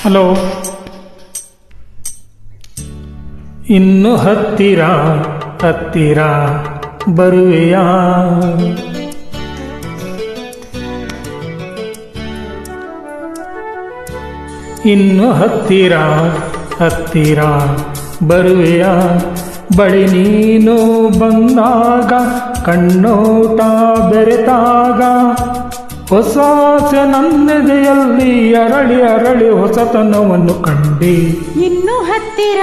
Hello. ಇನ್ನು ಹತ್ತಿರ ಹತ್ತಿರ ಬರುವೆಯಾ, ಇನ್ನು ಹತ್ತಿರ ಹತ್ತಿರ ಬರುವೆಯಾ, ಬಳಿ ನೀನು ಬಂದಾಗ ಕಣ್ಣೋಟ ಬೆರೆತಾಗ ಹೊಸ ಆಸೆ ನನ್ನೆದೆಯಲ್ಲಿ ಅರಳಿ ಅರಳಿ ಹೊಸತನವನ್ನು ಕಂಡೆ. ಇನ್ನು ಹತ್ತಿರ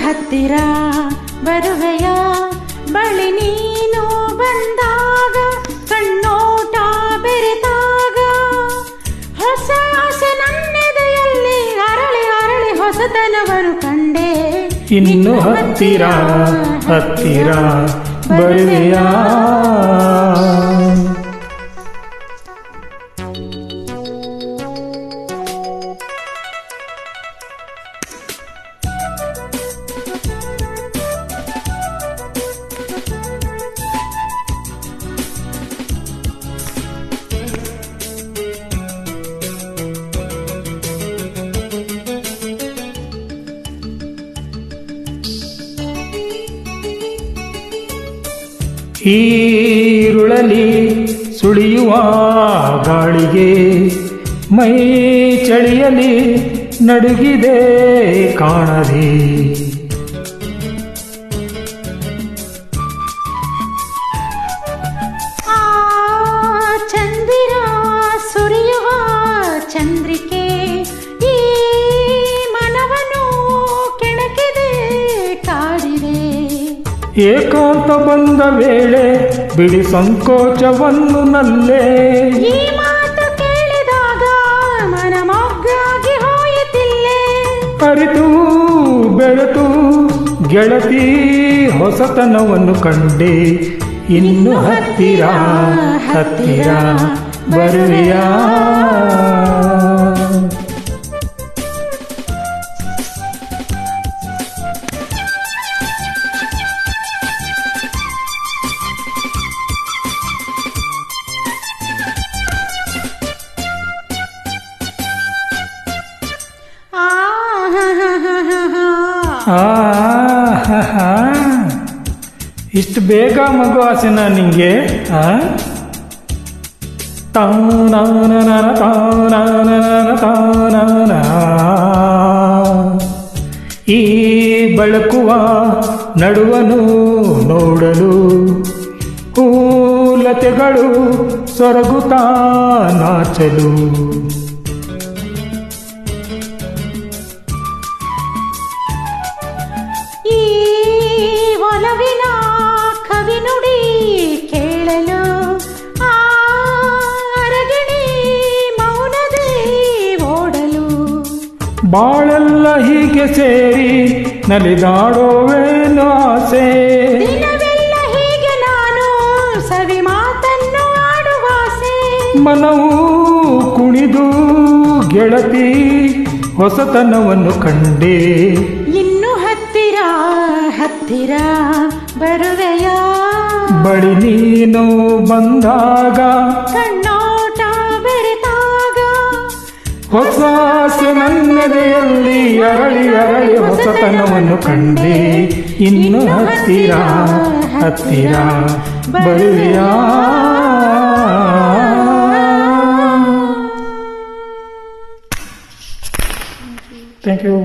ಹತ್ತಿರ ಬರುವೆಯ, ಬಳಿ ನೀನು ಬಂದಾಗ ಕಣ್ಣೋಟ ಬೆರೆತಾಗ ಹೊಸ ಆಸೆ ನನ್ನೆದೆಯಲ್ಲಿ ಅರಳಿ ಅರಳಿ ಹೊಸತನವನ್ನು ಕಂಡೆ. ಇನ್ನು ಹತ್ತಿರ ಹತ್ತಿರ ಬರುವೆಯಾ. ಈರುಳಲಿ ಸುಳಿಯುವ ಗಾಳಿಗೆ ಮೈ ಚಳಿಯಲಿ ನಡುಗಿದೆ ಕಾಣದೆ. ಚಂದಿರ ಸುರಿಯುವ ಚಂದ್ರಿಕೆ ಈ ಮನವನ್ನು ಕೆಣಕಿದೆ ಕಾಡಿದೆ. ಏಕಾಂತ ಬಂದ ವೇಳೆ ಬಿಡಿ ಸಂಕೋಚವನ್ನು ನಲ್ಲೇ, ಈ ಮಾತು ಕೇಳಿದಾಗ ಮನ ಮೊಗ್ಗಾಗಿ ಹೋಯಿತಿಲ್ಲೇ. ಅರಿತು ಬೆರೆತು ಗೆಳತಿ ಹೊಸತನವನ್ನು ಕಂಡೆ. ಇನ್ನು ಹತ್ತಿರ ಹತ್ತಿರ ಬರುವೆಯಾ. ಇಷ್ಟು ಬೇಗ ಮಗು ಆಸೆನ ನಿಂಗೆ? ಈ ಬೆಳಕುವ ನಡುವನು ನೋಡಲು ಹೂಲತೆಗಳು ಸೊರಗುತ್ತಾ ನಾಚಲು. ಈ ಒಲವಿನ ಕವಿನುಡಿ ಕೇಳಲು ಆ ಅರಗಿಣಿ ಮೌನದೇ ಓಡಲು. ಬಾಳೆಲ್ಲ ಹೀಗೆ ಸೇರಿ ನಲಿದಾಡೋವೇನು ಆಸೆ, ದಿನವೆಲ್ಲ ಹೀಗೆ ನಾನು ಸವಿ ಮಾತನ್ನು ಆಡುವಾಸೆ. ಮನವು ಕುಣಿದು ಗೆಳತಿ ಹೊಸತನವನ್ನು ಕಂಡೆ. ಇನ್ನು ಹತ್ತಿರ ಹತ್ತಿರ ಬರುವೆಯ, ಬಳಿ ನೀನು ಬಂದಾಗ ಕಣ್ಣೋಟ ಬೆರೆತಾಗ ಹೊಸ ಆಸೆ ನನ್ನೆದೆಯಲ್ಲಿ ಅರಳಿ ಅರಳಿ ಹೊಸತನವನ್ನು ಕಂಡೆ. ಇನ್ನು ಹತ್ತಿರ ಹತ್ತಿರ ಬರುವೆಯಾ. Thank you.